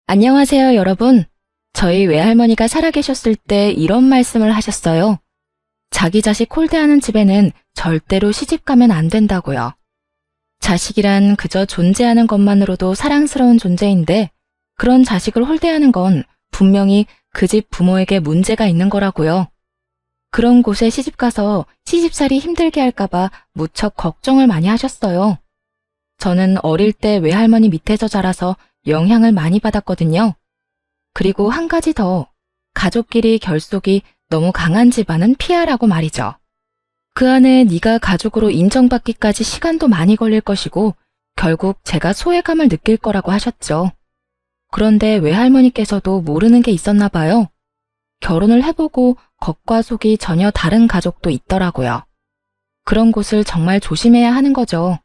안녕하세요, 여러분. 저희 외할머니가 살아계셨을 때 이런 말씀을 하셨어요. 자기 자식 홀대하는 집에는 절대로 시집가면 안 된다고요. 자식이란 그저 존재하는 것만으로도 사랑스러운 존재인데 그런 자식을 홀대하는 건 분명히 그 집 부모에게 문제가 있는 거라고요. 그런 곳에 시집가서 시집살이 힘들게 할까봐 무척 걱정을 많이 하셨어요. 저는 어릴 때 외할머니 밑에서 자라서 영향을 많이 받았거든요. 그리고 한 가지 더, 가족끼리 결속이 너무 강한 집안은 피하라고 말이죠. 그 안에 네가 가족으로 인정받기까지 시간도 많이 걸릴 것이고 결국 제가 소외감을 느낄 거라고 하셨죠. 그런데 외할머니께서도 모르는 게 있었나 봐요. 결혼을 해보고 겉과 속이 전혀 다른 가족도 있더라고요. 그런 곳을 정말 조심해야 하는 거죠.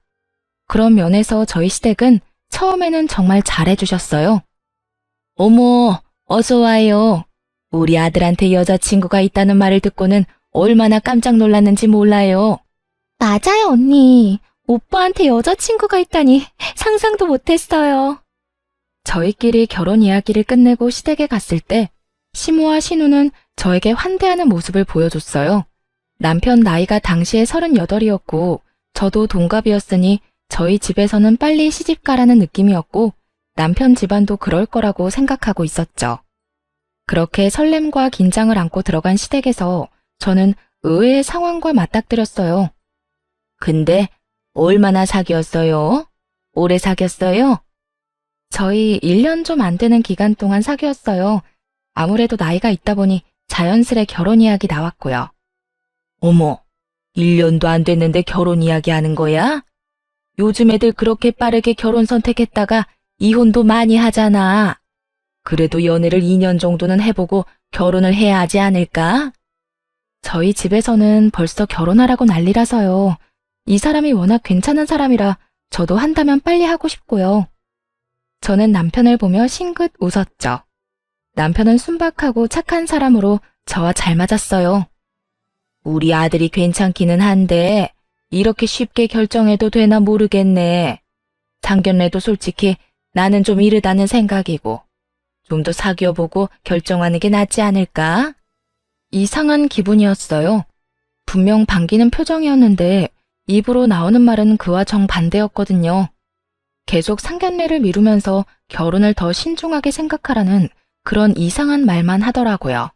그런 면에서 저희 시댁은 처음에는 정말 잘해주셨어요. 어머, 어서 와요. 우리 아들한테 여자친구가 있다는 말을 듣고는 얼마나 깜짝 놀랐는지 몰라요. 맞아요, 언니. 오빠한테 여자친구가 있다니 상상도 못했어요. 저희끼리 결혼 이야기를 끝내고 시댁에 갔을 때 시모와 신우는 저에게 환대하는 모습을 보여줬어요. 남편 나이가 당시에 38이었고 저도 동갑이었으니 저희 집에서는 빨리 시집가라는 느낌이었고 남편 집안도 그럴 거라고 생각하고 있었죠. 그렇게 설렘과 긴장을 안고 들어간 시댁에서 저는 의외의 상황과 맞닥뜨렸어요. 근데 얼마나 사귀었어요? 오래 사귀었어요? 저희 1년 좀 안 되는 기간 동안 사귀었어요. 아무래도 나이가 있다 보니 자연스레 결혼 이야기 나왔고요. 어머, 1년도 안 됐는데 결혼 이야기 하는 거야? 요즘 애들 그렇게 빠르게 결혼 선택했다가 이혼도 많이 하잖아. 그래도 연애를 2년 정도는 해보고 결혼을 해야 하지 않을까? 저희 집에서는 벌써 결혼하라고 난리라서요. 이 사람이 워낙 괜찮은 사람이라 저도 한다면 빨리 하고 싶고요. 저는 남편을 보며 싱긋 웃었죠. 남편은 순박하고 착한 사람으로 저와 잘 맞았어요. 우리 아들이 괜찮기는 한데 이렇게 쉽게 결정해도 되나 모르겠네. 상견례도 솔직히 나는 좀 이르다는 생각이고 좀 더 사귀어보고 결정하는 게 낫지 않을까? 이상한 기분이었어요. 분명 반기는 표정이었는데 입으로 나오는 말은 그와 정반대였거든요. 계속 상견례를 미루면서 결혼을 더 신중하게 생각하라는 그런 이상한 말만 하더라고요.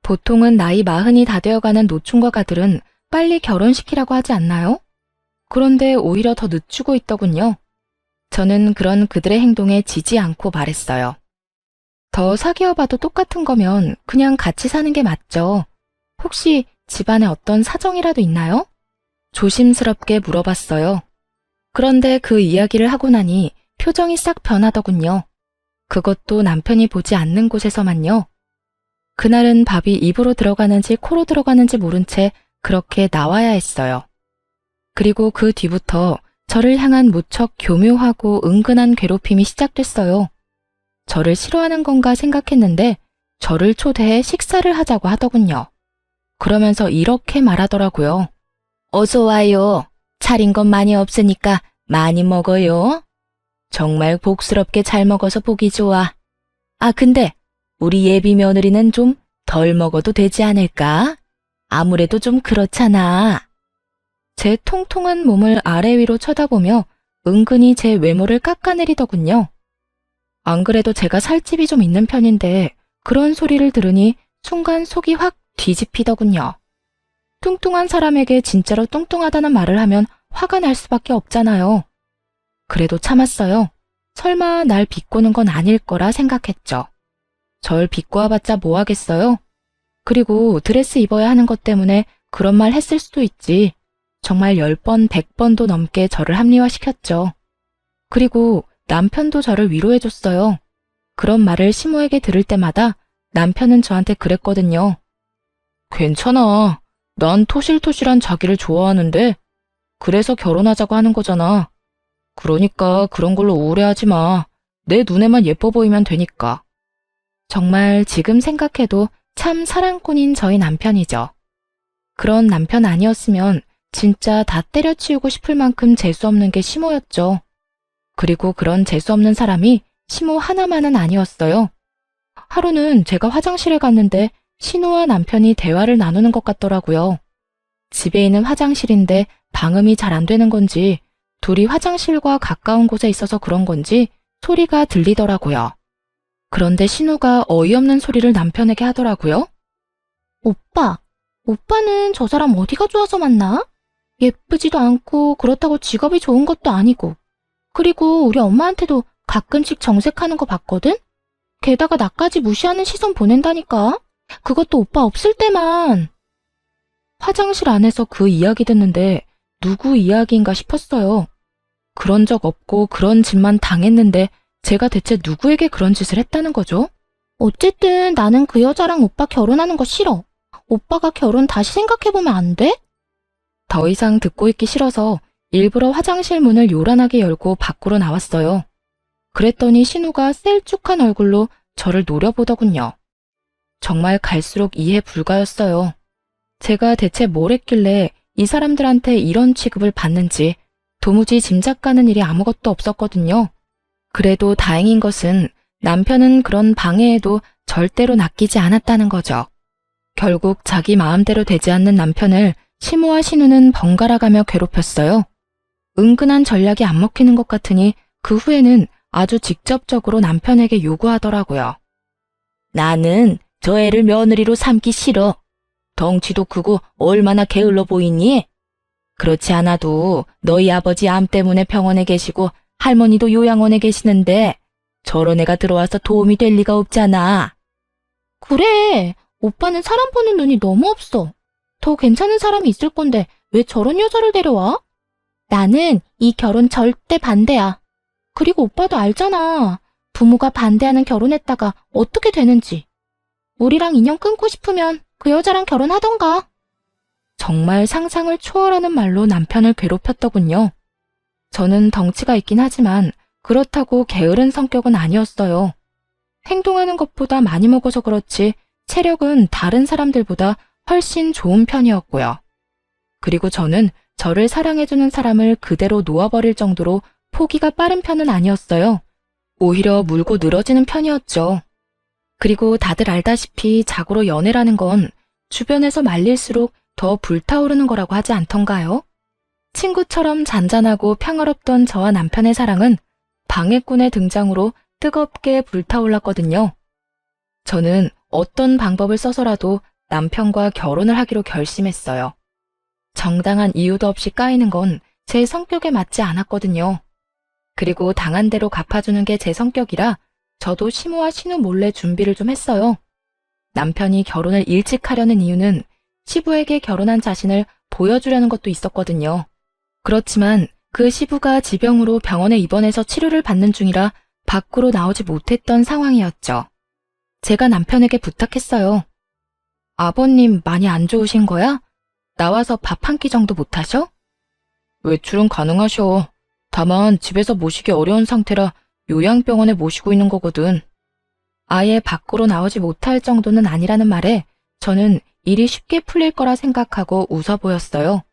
보통은 나이 40이 다 되어가는 노충과 가들은 빨리 결혼시키라고 하지 않나요? 그런데 오히려 더 늦추고 있더군요. 저는 그런 그들의 행동에 지지 않고 말했어요. 더 사귀어봐도 똑같은 거면 그냥 같이 사는 게 맞죠. 혹시 집안에 어떤 사정이라도 있나요? 조심스럽게 물어봤어요. 그런데 그 이야기를 하고 나니 표정이 싹 변하더군요. 그것도 남편이 보지 않는 곳에서만요. 그날은 밥이 입으로 들어가는지 코로 들어가는지 모른 채 그렇게 나와야 했어요. 그리고 그 뒤부터 저를 향한 무척 교묘하고 은근한 괴롭힘이 시작됐어요. 저를 싫어하는 건가 생각했는데 저를 초대해 식사를 하자고 하더군요. 그러면서 이렇게 말하더라고요. 어서 와요. 차린 건 많이 없으니까 많이 먹어요. 정말 복스럽게 잘 먹어서 보기 좋아. 아, 근데 우리 예비 며느리는 좀 덜 먹어도 되지 않을까? 아무래도 좀 그렇잖아. 제 통통한 몸을 아래 위로 쳐다보며 은근히 제 외모를 깎아내리더군요. 안 그래도 제가 살집이 좀 있는 편인데 그런 소리를 들으니 순간 속이 확 뒤집히더군요. 뚱뚱한 사람에게 진짜로 뚱뚱하다는 말을 하면 화가 날 수밖에 없잖아요. 그래도 참았어요. 설마 날 비꼬는 건 아닐 거라 생각했죠. 절 비꼬아봤자 뭐 하겠어요? 그리고 드레스 입어야 하는 것 때문에 그런 말 했을 수도 있지. 정말 10번, 100번도 넘게 저를 합리화시켰죠. 그리고 남편도 저를 위로해줬어요. 그런 말을 시모에게 들을 때마다 남편은 저한테 그랬거든요. 괜찮아. 난 토실토실한 자기를 좋아하는데 그래서 결혼하자고 하는 거잖아. 그러니까 그런 걸로 우울해하지 마. 내 눈에만 예뻐 보이면 되니까. 정말 지금 생각해도 참 사랑꾼인 저희 남편이죠. 그런 남편 아니었으면 진짜 다 때려치우고 싶을 만큼 재수없는 게 시모였죠. 그리고 그런 재수없는 사람이 시모 하나만은 아니었어요. 하루는 제가 화장실에 갔는데 신우와 남편이 대화를 나누는 것 같더라고요. 집에 있는 화장실인데 방음이 잘 안 되는 건지 둘이 화장실과 가까운 곳에 있어서 그런 건지 소리가 들리더라고요. 그런데 신우가 어이없는 소리를 남편에게 하더라고요. 오빠는 저 사람 어디가 좋아서 만나? 예쁘지도 않고 그렇다고 직업이 좋은 것도 아니고. 그리고 우리 엄마한테도 가끔씩 정색하는 거 봤거든? 게다가 나까지 무시하는 시선 보낸다니까. 그것도 오빠 없을 때만. 화장실 안에서 그 이야기 듣는데 누구 이야기인가 싶었어요. 그런 적 없고 그런 짓만 당했는데 제가 대체 누구에게 그런 짓을 했다는 거죠? 어쨌든 나는 그 여자랑 오빠 결혼하는 거 싫어. 오빠가 결혼 다시 생각해보면 안 돼? 더 이상 듣고 있기 싫어서 일부러 화장실 문을 요란하게 열고 밖으로 나왔어요. 그랬더니 신우가 셀쭉한 얼굴로 저를 노려보더군요. 정말 갈수록 이해 불가였어요. 제가 대체 뭘 했길래 이 사람들한테 이런 취급을 받는지 도무지 짐작 가는 일이 아무것도 없었거든요. 그래도 다행인 것은 남편은 그런 방해에도 절대로 낚이지 않았다는 거죠. 결국 자기 마음대로 되지 않는 남편을 시모와 신우는 번갈아가며 괴롭혔어요. 은근한 전략이 안 먹히는 것 같으니 그 후에는 아주 직접적으로 남편에게 요구하더라고요. 나는 저 애를 며느리로 삼기 싫어. 덩치도 크고 얼마나 게을러 보이니? 그렇지 않아도 너희 아버지 암 때문에 병원에 계시고 할머니도 요양원에 계시는데 저런 애가 들어와서 도움이 될 리가 없잖아. 그래, 오빠는 사람 보는 눈이 너무 없어. 더 괜찮은 사람이 있을 건데 왜 저런 여자를 데려와? 나는 이 결혼 절대 반대야. 그리고 오빠도 알잖아. 부모가 반대하는 결혼했다가 어떻게 되는지. 우리랑 인연 끊고 싶으면 그 여자랑 결혼하던가. 정말 상상을 초월하는 말로 남편을 괴롭혔더군요. 저는 덩치가 있긴 하지만 그렇다고 게으른 성격은 아니었어요. 행동하는 것보다 많이 먹어서 그렇지 체력은 다른 사람들보다 훨씬 좋은 편이었고요. 그리고 저는 저를 사랑해주는 사람을 그대로 놓아버릴 정도로 포기가 빠른 편은 아니었어요. 오히려 물고 늘어지는 편이었죠. 그리고 다들 알다시피 자고로 연애라는 건 주변에서 말릴수록 더 불타오르는 거라고 하지 않던가요? 친구처럼 잔잔하고 평화롭던 저와 남편의 사랑은 방해꾼의 등장으로 뜨겁게 불타올랐거든요. 저는 어떤 방법을 써서라도 남편과 결혼을 하기로 결심했어요. 정당한 이유도 없이 까이는 건 제 성격에 맞지 않았거든요. 그리고 당한 대로 갚아주는 게 제 성격이라 저도 시모와 신우 몰래 준비를 좀 했어요. 남편이 결혼을 일찍 하려는 이유는 시부에게 결혼한 자신을 보여주려는 것도 있었거든요. 그렇지만 그 시부가 지병으로 병원에 입원해서 치료를 받는 중이라 밖으로 나오지 못했던 상황이었죠. 제가 남편에게 부탁했어요. 아버님 많이 안 좋으신 거야? 나와서 밥 한 끼 정도 못 하셔? 외출은 가능하셔. 다만 집에서 모시기 어려운 상태라 요양병원에 모시고 있는 거거든. 아예 밖으로 나오지 못할 정도는 아니라는 말에 저는 일이 쉽게 풀릴 거라 생각하고 웃어 보였어요.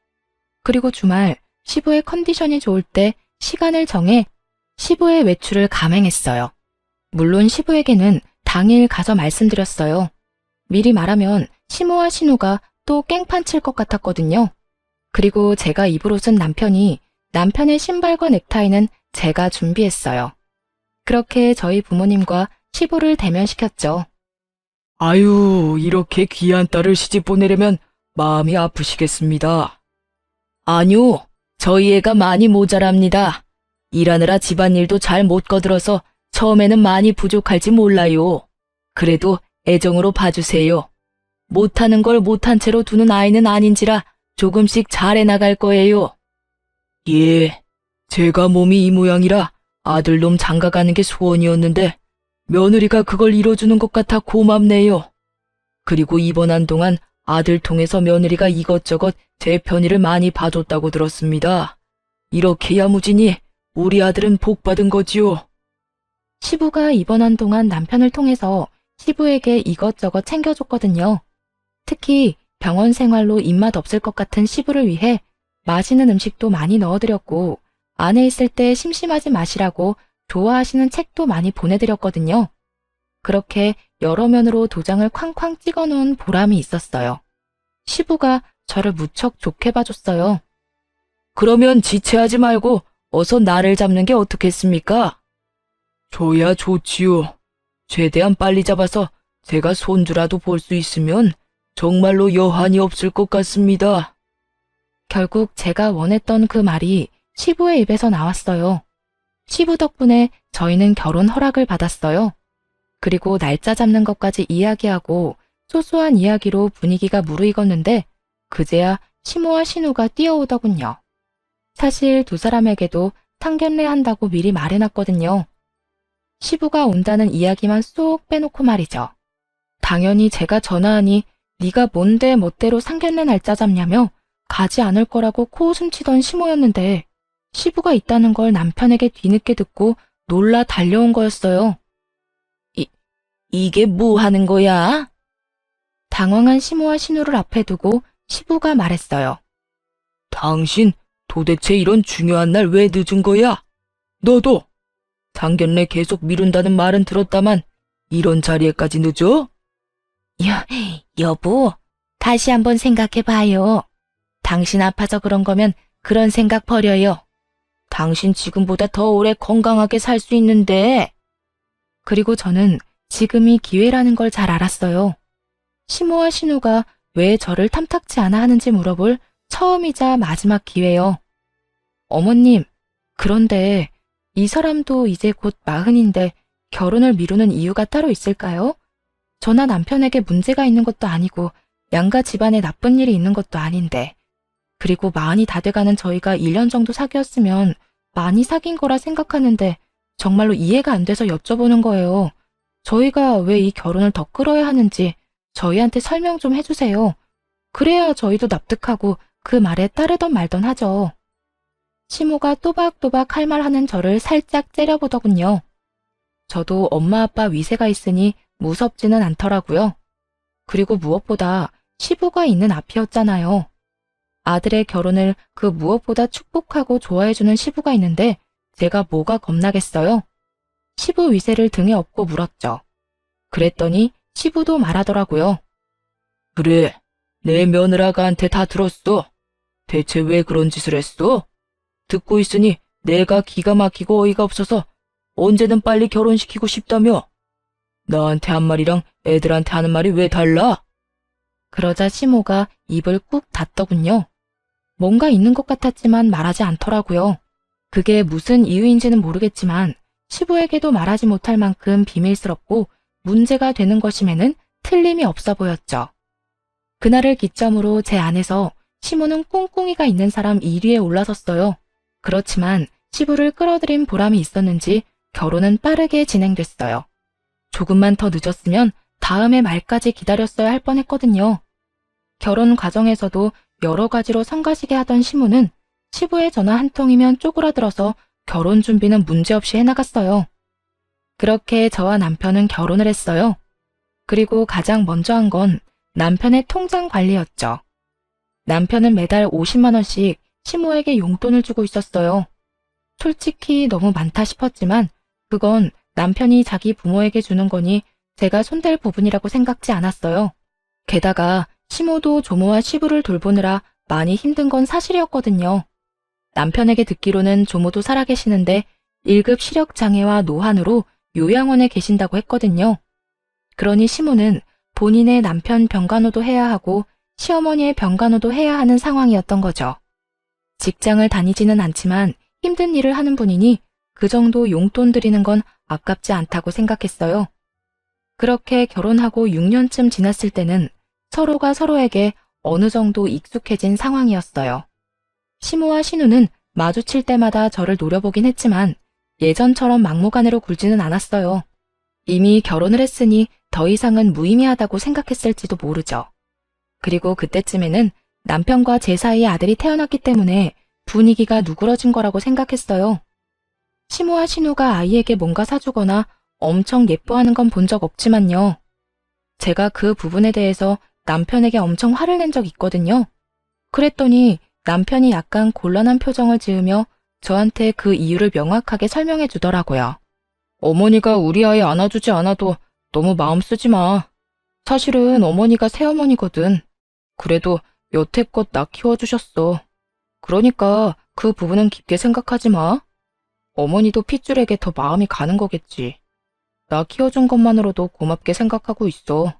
그리고 주말 시부의 컨디션이 좋을 때 시간을 정해 시부의 외출을 감행했어요. 물론 시부에게는 당일 가서 말씀드렸어요. 미리 말하면 시모와 신우가 또 깽판 칠 것 같았거든요. 그리고 제가 입을 옷은 남편이, 남편의 신발과 넥타이는 제가 준비했어요. 그렇게 저희 부모님과 시부를 대면시켰죠. 아유, 이렇게 귀한 딸을 시집 보내려면 마음이 아프시겠습니다. 아니요, 저희 애가 많이 모자랍니다. 일하느라 집안일도 잘 못 거들어서 처음에는 많이 부족할지 몰라요. 그래도 애정으로 봐주세요. 못하는 걸 못한 채로 두는 아이는 아닌지라 조금씩 잘해 나갈 거예요. 예, 제가 몸이 이 모양이라 아들놈 장가가는 게 소원이었는데 며느리가 그걸 이뤄주는 것 같아 고맙네요. 그리고 입원한 동안 아들 통해서 며느리가 이것저것 제 편의를 많이 봐줬다고 들었습니다. 이렇게 야무지니 우리 아들은 복 받은 거지요. 시부가 입원한 동안 남편을 통해서 시부에게 이것저것 챙겨줬거든요. 특히 병원 생활로 입맛 없을 것 같은 시부를 위해 맛있는 음식도 많이 넣어드렸고 안에 있을 때 심심하지 마시라고 좋아하시는 책도 많이 보내드렸거든요. 그렇게 여러 면으로 도장을 쾅쾅 찍어 놓은 보람이 있었어요. 시부가 저를 무척 좋게 봐줬어요. 그러면 지체하지 말고 어서 날을 잡는 게 어떻겠습니까? 줘야 좋지요. 최대한 빨리 잡아서 제가 손주라도 볼 수 있으면 정말로 여한이 없을 것 같습니다. 결국 제가 원했던 그 말이 시부의 입에서 나왔어요. 시부 덕분에 저희는 결혼 허락을 받았어요. 그리고 날짜 잡는 것까지 이야기하고 소소한 이야기로 분위기가 무르익었는데 그제야 시모와 신우가 뛰어오더군요. 사실 두 사람에게도 상견례 한다고 미리 말해놨거든요. 시부가 온다는 이야기만 쏙 빼놓고 말이죠. 당연히 제가 전화하니 네가 뭔데 멋대로 상견례 날짜 잡냐며 가지 않을 거라고 코웃음 치던 시모였는데 시부가 있다는 걸 남편에게 뒤늦게 듣고 놀라 달려온 거였어요. 이게 뭐 하는 거야? 당황한 시모와 신우를 앞에 두고 시부가 말했어요. 당신 도대체 이런 중요한 날 왜 늦은 거야? 너도 상견례 계속 미룬다는 말은 들었다만 이런 자리에까지 늦어? 여보, 다시 한번 생각해봐요. 당신 아파서 그런 거면 그런 생각 버려요. 당신 지금보다 더 오래 건강하게 살 수 있는데. 그리고 저는 지금이 기회라는 걸 잘 알았어요. 시모와 신우가 왜 저를 탐탁지 않아 하는지 물어볼 처음이자 마지막 기회요. 어머님, 그런데 이 사람도 이제 곧 40인데 결혼을 미루는 이유가 따로 있을까요? 저나 남편에게 문제가 있는 것도 아니고 양가 집안에 나쁜 일이 있는 것도 아닌데. 그리고 40이 다 돼가는 저희가 1년 정도 사귀었으면 많이 사귄 거라 생각하는데 정말로 이해가 안 돼서 여쭤보는 거예요. 저희가 왜 이 결혼을 더 끌어야 하는지 저희한테 설명 좀 해주세요. 그래야 저희도 납득하고 그 말에 따르던 말던 하죠. 시모가 또박또박 할 말 하는 저를 살짝 째려보더군요. 저도 엄마 아빠 위세가 있으니 무섭지는 않더라고요. 그리고 무엇보다 시부가 있는 앞이었잖아요. 아들의 결혼을 그 무엇보다 축복하고 좋아해주는 시부가 있는데 제가 뭐가 겁나겠어요? 시부 위세를 등에 업고 물었죠. 그랬더니 시부도 말하더라고요. 그래, 내 며느라가한테 다 들었어. 대체 왜 그런 짓을 했어? 듣고 있으니 내가 기가 막히고 어이가 없어서 언제든 빨리 결혼시키고 싶다며. 나한테 한 말이랑 애들한테 하는 말이 왜 달라? 그러자 시모가 입을 꾹 닫더군요. 뭔가 있는 것 같았지만 말하지 않더라고요. 그게 무슨 이유인지는 모르겠지만 시부에게도 말하지 못할 만큼 비밀스럽고 문제가 되는 것임에는 틀림이 없어 보였죠. 그날을 기점으로 제 안에서 시모는 꿍꿍이가 있는 사람 1위에 올라섰어요. 그렇지만 시부를 끌어들인 보람이 있었는지 결혼은 빠르게 진행됐어요. 조금만 더 늦었으면 다음해 말까지 기다렸어야 할 뻔했거든요. 결혼 과정에서도 여러 가지로 성가시게 하던 시모는 시부의 전화 한 통이면 쪼그라들어서 결혼 준비는 문제없이 해나갔어요. 그렇게 저와 남편은 결혼을 했어요. 그리고 가장 먼저 한 건 남편의 통장 관리였죠. 남편은 매달 50만 원씩 시모에게 용돈을 주고 있었어요. 솔직히 너무 많다 싶었지만 그건 남편이 자기 부모에게 주는 거니 제가 손댈 부분이라고 생각지 않았어요. 게다가 시모도 조모와 시부를 돌보느라 많이 힘든 건 사실이었거든요. 남편에게 듣기로는 조모도 살아계시는데 1급 시력장애와 노환으로 요양원에 계신다고 했거든요. 그러니 시모는 본인의 남편 병간호도 해야 하고 시어머니의 병간호도 해야 하는 상황이었던 거죠. 직장을 다니지는 않지만 힘든 일을 하는 분이니 그 정도 용돈 드리는 건 아깝지 않다고 생각했어요. 그렇게 결혼하고 6년쯤 지났을 때는 서로가 서로에게 어느 정도 익숙해진 상황이었어요. 시모와 신우는 마주칠 때마다 저를 노려보긴 했지만 예전처럼 막무가내로 굴지는 않았어요. 이미 결혼을 했으니 더 이상은 무의미하다고 생각했을지도 모르죠. 그리고 그때쯤에는 남편과 제 사이에 아들이 태어났기 때문에 분위기가 누그러진 거라고 생각했어요. 시모와 신우가 아이에게 뭔가 사주거나 엄청 예뻐하는 건 본 적 없지만요. 제가 그 부분에 대해서 남편에게 엄청 화를 낸 적 있거든요. 그랬더니 남편이 약간 곤란한 표정을 지으며 저한테 그 이유를 명확하게 설명해 주더라고요. 어머니가 우리 아이 안아주지 않아도 너무 마음 쓰지 마. 사실은 어머니가 새어머니거든. 그래도 여태껏 나 키워주셨어. 그러니까 그 부분은 깊게 생각하지 마. 어머니도 핏줄에게 더 마음이 가는 거겠지. 나 키워준 것만으로도 고맙게 생각하고 있어.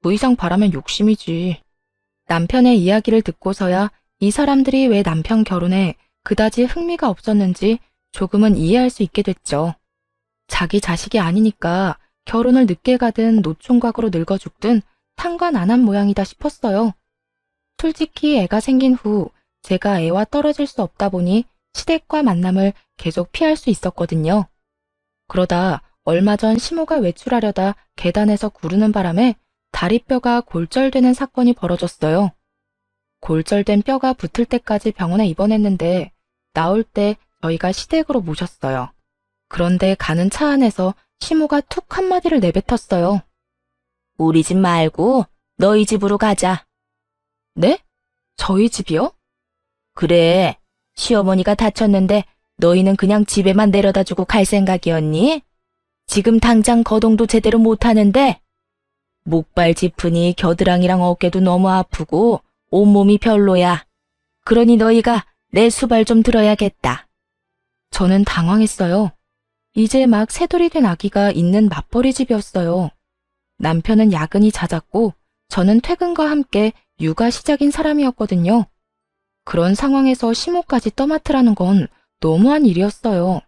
그 이상 바라면 욕심이지. 남편의 이야기를 듣고서야 이 사람들이 왜 남편 결혼에 그다지 흥미가 없었는지 조금은 이해할 수 있게 됐죠. 자기 자식이 아니니까 결혼을 늦게 가든 노총각으로 늙어 죽든 상관 안 한 모양이다 싶었어요. 솔직히 애가 생긴 후 제가 애와 떨어질 수 없다 보니 시댁과 만남을 계속 피할 수 있었거든요. 그러다 얼마 전 시모가 외출하려다 계단에서 구르는 바람에 다리뼈가 골절되는 사건이 벌어졌어요. 골절된 뼈가 붙을 때까지 병원에 입원했는데 나올 때 저희가 시댁으로 모셨어요. 그런데 가는 차 안에서 시모가 툭 한마디를 내뱉었어요. 우리 집 말고 너희 집으로 가자. 네? 저희 집이요? 그래. 시어머니가 다쳤는데 너희는 그냥 집에만 내려다 주고 갈 생각이었니? 지금 당장 거동도 제대로 못하는데 목발 짚으니 겨드랑이랑 어깨도 너무 아프고 온몸이 별로야. 그러니 너희가 내 수발 좀 들어야겠다. 저는 당황했어요. 이제 막 새돌이 된 아기가 있는 맞벌이 집이었어요. 남편은 야근이 잦았고 저는 퇴근과 함께 육아 시작인 사람이었거든요. 그런 상황에서 시모까지 떠맡으라는 건 너무한 일이었어요.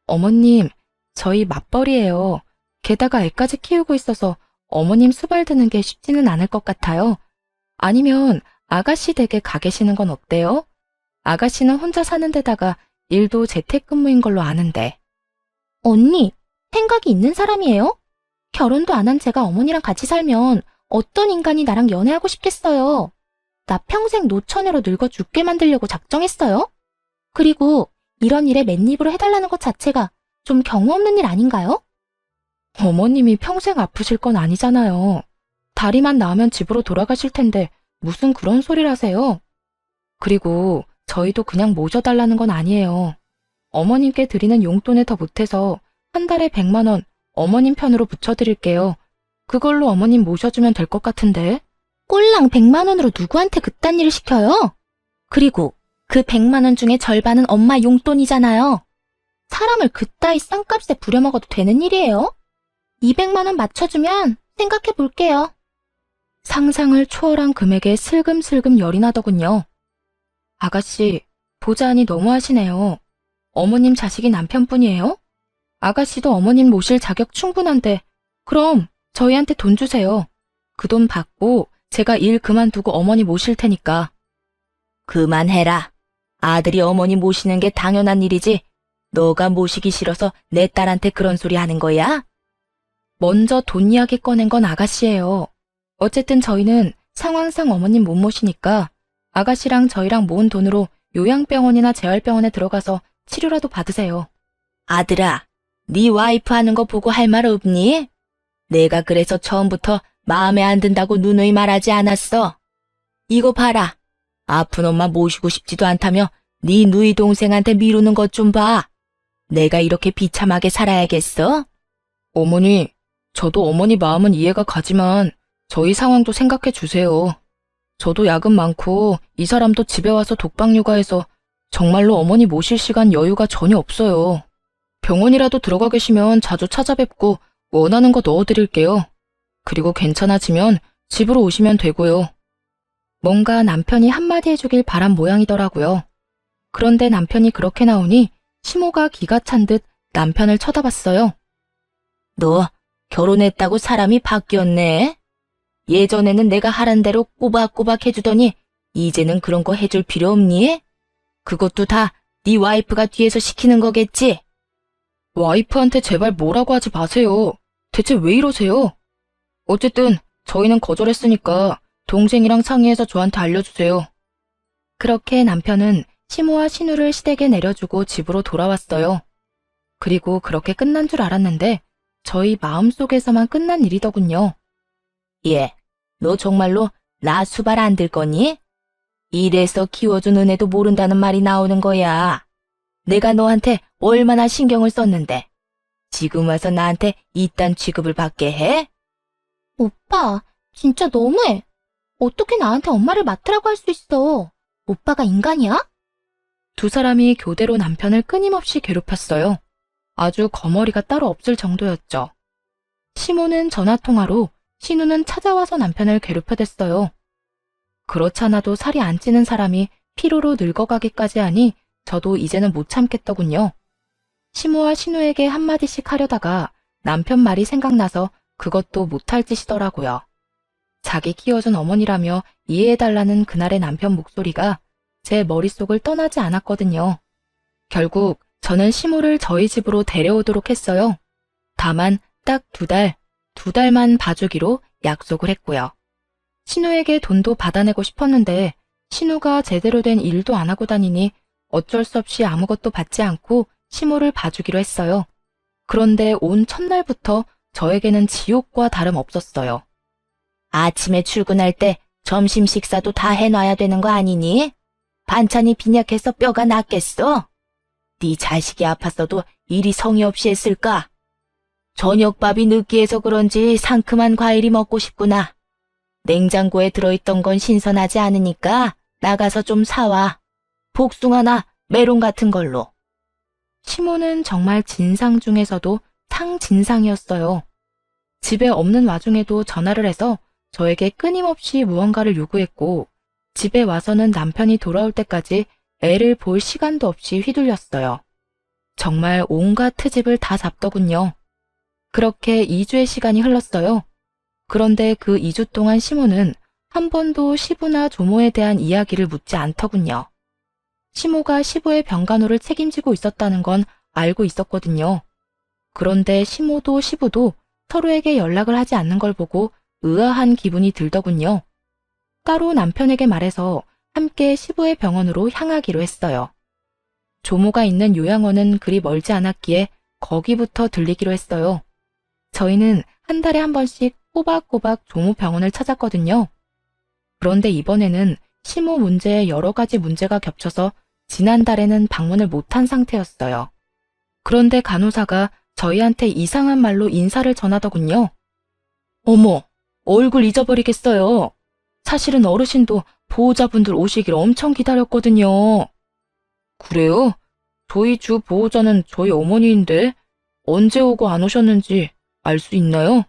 어머님, 저희 맞벌이에요. 게다가 애까지 키우고 있어서 어머님 수발 드는 게 쉽지는 않을 것 같아요. 아니면 아가씨 댁에 가 계시는 건 어때요? 아가씨는 혼자 사는 데다가 일도 재택근무인 걸로 아는데. 언니, 생각이 있는 사람이에요? 결혼도 안 한 제가 어머니랑 같이 살면 어떤 인간이 나랑 연애하고 싶겠어요. 나 평생 노처녀로 늙어 죽게 만들려고 작정했어요. 그리고 이런 일에 맨입으로 해달라는 것 자체가 좀 경우 없는 일 아닌가요? 어머님이 평생 아프실 건 아니잖아요. 다리만 나으면 집으로 돌아가실 텐데 무슨 그런 소리를 하세요? 그리고 저희도 그냥 모셔달라는 건 아니에요. 어머님께 드리는 용돈에 더 못해서 한 달에 100만 원 어머님 편으로 붙여드릴게요. 그걸로 어머님 모셔주면 될 것 같은데. 꼴랑 100만 원으로 누구한테 그딴 일을 시켜요? 그리고 그 100만 원 중에 절반은 엄마 용돈이잖아요. 사람을 그따위 싼값에 부려먹어도 되는 일이에요? 200만 원 맞춰주면 생각해 볼게요. 상상을 초월한 금액에 슬금슬금 열이 나더군요. 아가씨, 보자하니 너무하시네요. 어머님 자식이 남편뿐이에요? 아가씨도 어머님 모실 자격 충분한데 그럼 저희한테 돈 주세요. 그 돈 받고 제가 일 그만두고 어머니 모실 테니까. 그만해라. 아들이 어머니 모시는 게 당연한 일이지. 너가 모시기 싫어서 내 딸한테 그런 소리 하는 거야? 먼저 돈 이야기 꺼낸 건 아가씨예요. 어쨌든 저희는 상황상 어머님 못 모시니까 아가씨랑 저희랑 모은 돈으로 요양병원이나 재활병원에 들어가서 치료라도 받으세요. 아들아, 네 와이프 하는 거 보고 할 말 없니? 내가 그래서 처음부터 마음에 안 든다고 누누이 말하지 않았어. 이거 봐라. 아픈 엄마 모시고 싶지도 않다며 네 누이 동생한테 미루는 것 좀 봐. 내가 이렇게 비참하게 살아야겠어? 어머니, 저도 어머니 마음은 이해가 가지만 저희 상황도 생각해 주세요. 저도 야근 많고 이 사람도 집에 와서 독박 육아해서 정말로 어머니 모실 시간 여유가 전혀 없어요. 병원이라도 들어가 계시면 자주 찾아뵙고 원하는 거 넣어드릴게요. 그리고 괜찮아지면 집으로 오시면 되고요. 뭔가 남편이 한마디 해주길 바란 모양이더라고요. 그런데 남편이 그렇게 나오니 시모가 기가 찬 듯 남편을 쳐다봤어요. 너 결혼했다고 사람이 바뀌었네. 예전에는 내가 하란 대로 꼬박꼬박 해주더니 이제는 그런 거 해줄 필요 없니? 그것도 다 네 와이프가 뒤에서 시키는 거겠지? 와이프한테 제발 뭐라고 하지 마세요. 대체 왜 이러세요? 어쨌든 저희는 거절했으니까 동생이랑 상의해서 저한테 알려주세요. 그렇게 남편은 시모와 신우를 시댁에 내려주고 집으로 돌아왔어요. 그리고 그렇게 끝난 줄 알았는데 저희 마음속에서만 끝난 일이더군요. 예, 너 정말로 나 수발 안 들 거니? 이래서 키워준 은혜도 모른다는 말이 나오는 거야. 내가 너한테 얼마나 신경을 썼는데. 지금 와서 나한테 이딴 취급을 받게 해? 오빠, 진짜 너무해. 어떻게 나한테 엄마를 맡으라고 할 수 있어? 오빠가 인간이야? 두 사람이 교대로 남편을 끊임없이 괴롭혔어요. 아주 거머리가 따로 없을 정도였죠. 시모는 전화통화로, 신우는 찾아와서 남편을 괴롭혀댔어요. 그렇잖아도 살이 안 찌는 사람이 피로로 늙어가기까지 하니 저도 이제는 못 참겠더군요. 시모와 신우에게 한마디씩 하려다가 남편 말이 생각나서 그것도 못할 짓이더라고요. 자기 키워준 어머니라며 이해해달라는 그날의 남편 목소리가 제 머릿속을 떠나지 않았거든요. 결국 저는 시모를 저희 집으로 데려오도록 했어요. 다만 딱 2달만 봐주기로 약속을 했고요. 신우에게 돈도 받아내고 싶었는데 신우가 제대로 된 일도 안 하고 다니니 어쩔 수 없이 아무것도 받지 않고 시모를 봐주기로 했어요. 그런데 온 첫날부터 저에게는 지옥과 다름없었어요. 아침에 출근할 때 점심 식사도 다 해놔야 되는 거 아니니? 반찬이 빈약해서 뼈가 낫겠어? 네 자식이 아팠어도 이리 성의 없이 했을까? 저녁밥이 느끼해서 그런지 상큼한 과일이 먹고 싶구나. 냉장고에 들어있던 건 신선하지 않으니까 나가서 좀 사와. 복숭아나 메론 같은 걸로. 시모는 정말 진상 중에서도 상진상이었어요. 집에 없는 와중에도 전화를 해서 저에게 끊임없이 무언가를 요구했고 집에 와서는 남편이 돌아올 때까지 애를 볼 시간도 없이 휘둘렸어요. 정말 온갖 트집을 다 잡더군요. 그렇게 2주의 시간이 흘렀어요. 그런데 그 2주 동안 시모는 한 번도 시부나 조모에 대한 이야기를 묻지 않더군요. 시모가 시부의 병간호를 책임지고 있었다는 건 알고 있었거든요. 그런데 시모도 시부도 서로에게 연락을 하지 않는 걸 보고 의아한 기분이 들더군요. 따로 남편에게 말해서 함께 시부의 병원으로 향하기로 했어요. 조모가 있는 요양원은 그리 멀지 않았기에 거기부터 들리기로 했어요. 저희는 한 달에 한 번씩 꼬박꼬박 조모 병원을 찾았거든요. 그런데 이번에는 시모 문제에 여러 가지 문제가 겹쳐서 지난달에는 방문을 못한 상태였어요. 그런데 간호사가 저희한테 이상한 말로 인사를 전하더군요. 어머, 얼굴 잊어버리겠어요. 사실은 어르신도 보호자분들 오시길 엄청 기다렸거든요. 그래요? 저희 주 보호자는 저희 어머니인데 언제 오고 안 오셨는지 알 수 있나요?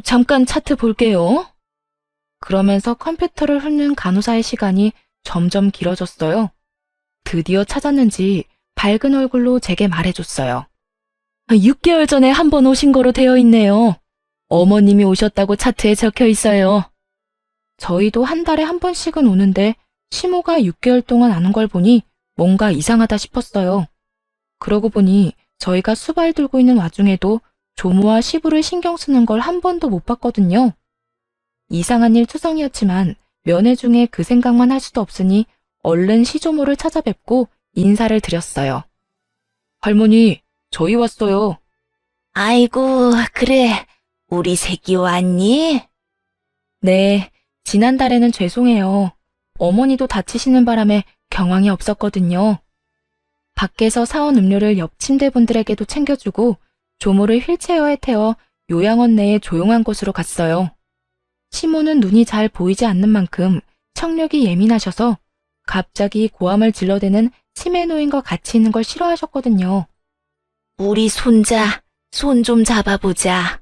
잠깐 차트 볼게요. 그러면서 컴퓨터를 훑는 간호사의 시간이 점점 길어졌어요. 드디어 찾았는지 밝은 얼굴로 제게 말해줬어요. 6개월 전에 한 번 오신 거로 되어 있네요. 어머님이 오셨다고 차트에 적혀 있어요. 저희도 한 달에 한 번씩은 오는데 시모가 6개월 동안 안 온 걸 보니 뭔가 이상하다 싶었어요. 그러고 보니 저희가 수발 들고 있는 와중에도 조모와 시부를 신경 쓰는 걸 한 번도 못 봤거든요. 이상한 일 투성이었지만 면회 중에 그 생각만 할 수도 없으니 얼른 시조모를 찾아뵙고 인사를 드렸어요. 할머니, 저희 왔어요. 아이고, 그래. 우리 새끼 왔니? 네, 지난달에는 죄송해요. 어머니도 다치시는 바람에 경황이 없었거든요. 밖에서 사온 음료를 옆 침대분들에게도 챙겨주고 조모를 휠체어에 태워 요양원 내에 조용한 곳으로 갔어요. 시모는 눈이 잘 보이지 않는 만큼 청력이 예민하셔서 갑자기 고함을 질러대는 치매 노인과 같이 있는 걸 싫어하셨거든요. 우리 손자, 손 좀 잡아보자.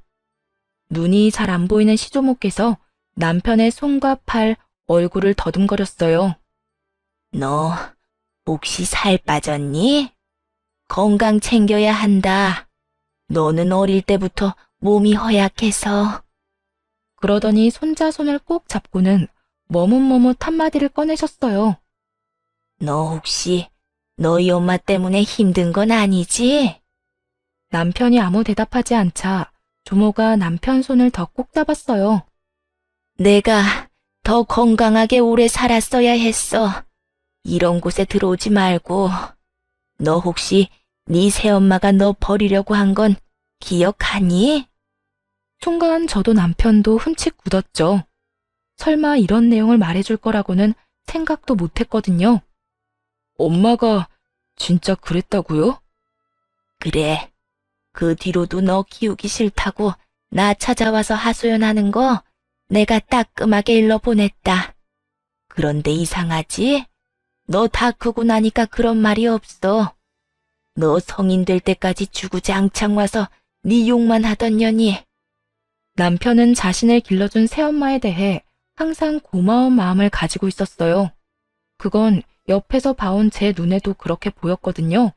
눈이 잘 안 보이는 시조모께서 남편의 손과 팔, 얼굴을 더듬거렸어요. 너 혹시 살 빠졌니? 건강 챙겨야 한다. 너는 어릴 때부터 몸이 허약해서. 그러더니 손자 손을 꼭 잡고는 머뭇머뭇 한마디를 꺼내셨어요. 너 혹시 너희 엄마 때문에 힘든 건 아니지? 남편이 아무 대답하지 않자 조모가 남편 손을 더 꼭 잡았어요. 내가 더 건강하게 오래 살았어야 했어. 이런 곳에 들어오지 말고. 너 혹시 네 새엄마가 너 버리려고 한 건 기억하니? 순간 저도 남편도 흠칫 굳었죠. 설마 이런 내용을 말해줄 거라고는 생각도 못했거든요. 엄마가 진짜 그랬다고요? 그래. 그 뒤로도 너 키우기 싫다고 나 찾아와서 하소연하는 거 내가 따끔하게 일러 보냈다. 그런데 이상하지? 너 다 크고 나니까 그런 말이 없어. 너 성인 될 때까지 주구장창 와서 네 욕만 하던 년이. 남편은 자신을 길러준 새엄마에 대해 항상 고마운 마음을 가지고 있었어요. 그건 옆에서 봐온 제 눈에도 그렇게 보였거든요.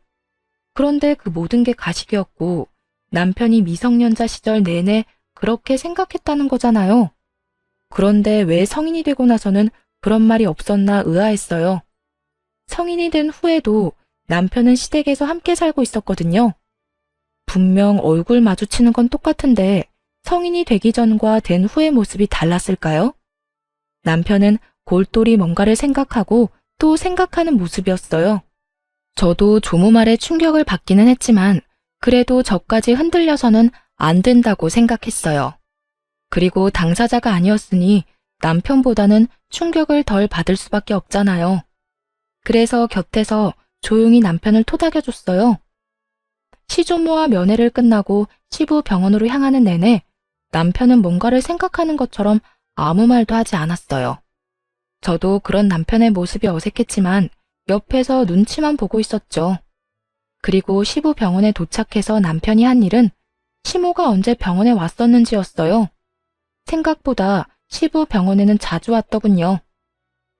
그런데 그 모든 게 가식이었고 남편이 미성년자 시절 내내 그렇게 생각했다는 거잖아요. 그런데 왜 성인이 되고 나서는 그런 말이 없었나 의아했어요. 성인이 된 후에도 남편은 시댁에서 함께 살고 있었거든요. 분명 얼굴 마주치는 건 똑같은데 성인이 되기 전과 된 후의 모습이 달랐을까요? 남편은 골똘히 뭔가를 생각하고 또 생각하는 모습이었어요. 저도 조모 말에 충격을 받기는 했지만 그래도 저까지 흔들려서는 안 된다고 생각했어요. 그리고 당사자가 아니었으니 남편보다는 충격을 덜 받을 수밖에 없잖아요. 그래서 곁에서 조용히 남편을 토닥여줬어요. 시조모와 면회를 끝나고 시부 병원으로 향하는 내내 남편은 뭔가를 생각하는 것처럼 아무 말도 하지 않았어요. 저도 그런 남편의 모습이 어색했지만 옆에서 눈치만 보고 있었죠. 그리고 시부 병원에 도착해서 남편이 한 일은 시모가 언제 병원에 왔었는지였어요. 생각보다 시부 병원에는 자주 왔더군요.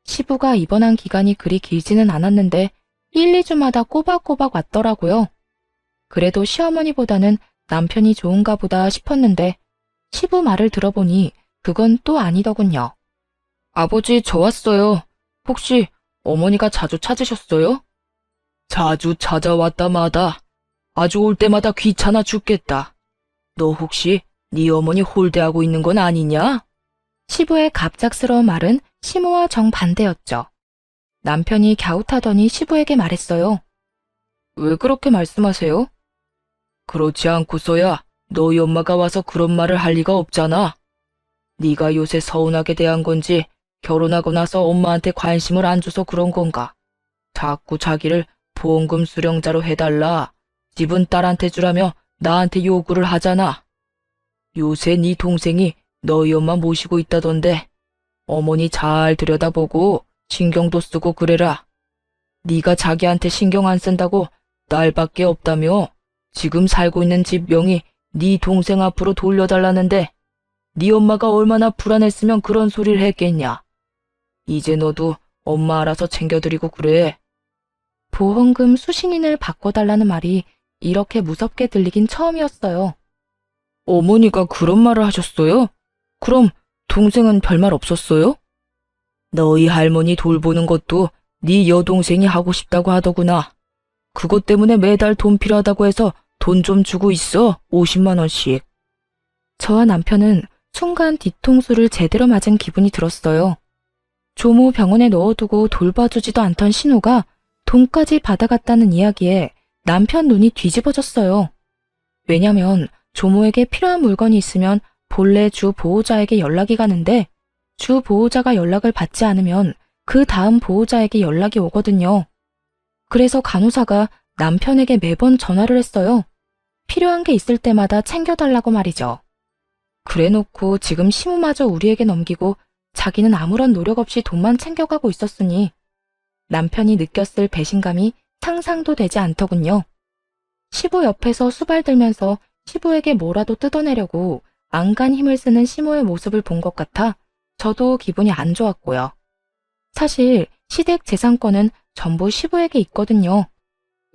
시부가 입원한 기간이 그리 길지는 않았는데 1, 2주마다 꼬박꼬박 왔더라고요. 그래도 시어머니보다는 남편이 좋은가 보다 싶었는데 시부 말을 들어보니 그건 또 아니더군요. 아버지, 저 왔어요. 혹시 어머니가 자주 찾으셨어요? 자주 찾아왔다 마다. 아주 올 때마다 귀찮아 죽겠다. 너 혹시 네 어머니 홀대하고 있는 건 아니냐? 시부의 갑작스러운 말은 시모와 정반대였죠. 남편이 갸웃하더니 시부에게 말했어요. 왜 그렇게 말씀하세요? 그렇지 않고서야 너희 엄마가 와서 그런 말을 할 리가 없잖아. 네가 요새 서운하게 대한 건지 결혼하고 나서 엄마한테 관심을 안 줘서 그런 건가? 자꾸 자기를 보험금 수령자로 해달라. 집은 딸한테 주라며 나한테 요구를 하잖아. 요새 네 동생이 너희 엄마 모시고 있다던데 어머니 잘 들여다보고 신경도 쓰고 그래라. 네가 자기한테 신경 안 쓴다고 딸밖에 없다며 지금 살고 있는 집 명의 네 동생 앞으로 돌려달라는데 네 엄마가 얼마나 불안했으면 그런 소리를 했겠냐. 이제 너도 엄마 알아서 챙겨드리고 그래. 보험금 수신인을 바꿔달라는 말이 이렇게 무섭게 들리긴 처음이었어요. 어머니가 그런 말을 하셨어요? 그럼 동생은 별말 없었어요? 너희 할머니 돌보는 것도 네 여동생이 하고 싶다고 하더구나. 그것 때문에 매달 돈 필요하다고 해서 돈 좀 주고 있어. 50만 원씩. 저와 남편은 순간 뒤통수를 제대로 맞은 기분이 들었어요. 조모 병원에 넣어두고 돌봐주지도 않던 신우가 돈까지 받아갔다는 이야기에 남편 눈이 뒤집어졌어요. 왜냐면 조모에게 필요한 물건이 있으면 본래 주 보호자에게 연락이 가는데 주 보호자가 연락을 받지 않으면 그 다음 보호자에게 연락이 오거든요. 그래서 간호사가 남편에게 매번 전화를 했어요. 필요한 게 있을 때마다 챙겨달라고 말이죠. 그래놓고 지금 시무마저 우리에게 넘기고 자기는 아무런 노력 없이 돈만 챙겨가고 있었으니 남편이 느꼈을 배신감이 상상도 되지 않더군요. 시부 옆에서 수발들면서 시부에게 뭐라도 뜯어내려고 안간 힘을 쓰는 시모의 모습을 본 것 같아 저도 기분이 안 좋았고요. 사실 시댁 재산권은 전부 시부에게 있거든요.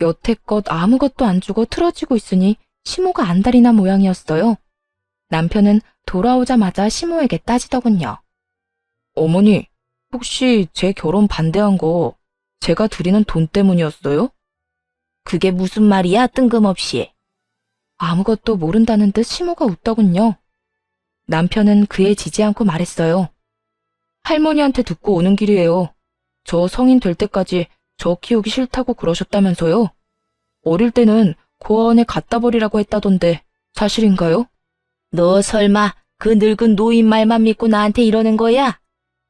여태껏 아무것도 안 주고 틀어지고 있으니 시모가 안달이난 모양이었어요. 남편은 돌아오자마자 시모에게 따지더군요. 어머니, 혹시 제 결혼 반대한 거 제가 드리는 돈 때문이었어요? 그게 무슨 말이야, 뜬금없이. 아무것도 모른다는 듯 시모가 웃더군요. 남편은 그에 지지 않고 말했어요. 할머니한테 듣고 오는 길이에요. 저 성인 될 때까지 저 키우기 싫다고 그러셨다면서요? 어릴 때는 고아원에 갖다 버리라고 했다던데 사실인가요? 너 설마 그 늙은 노인 말만 믿고 나한테 이러는 거야?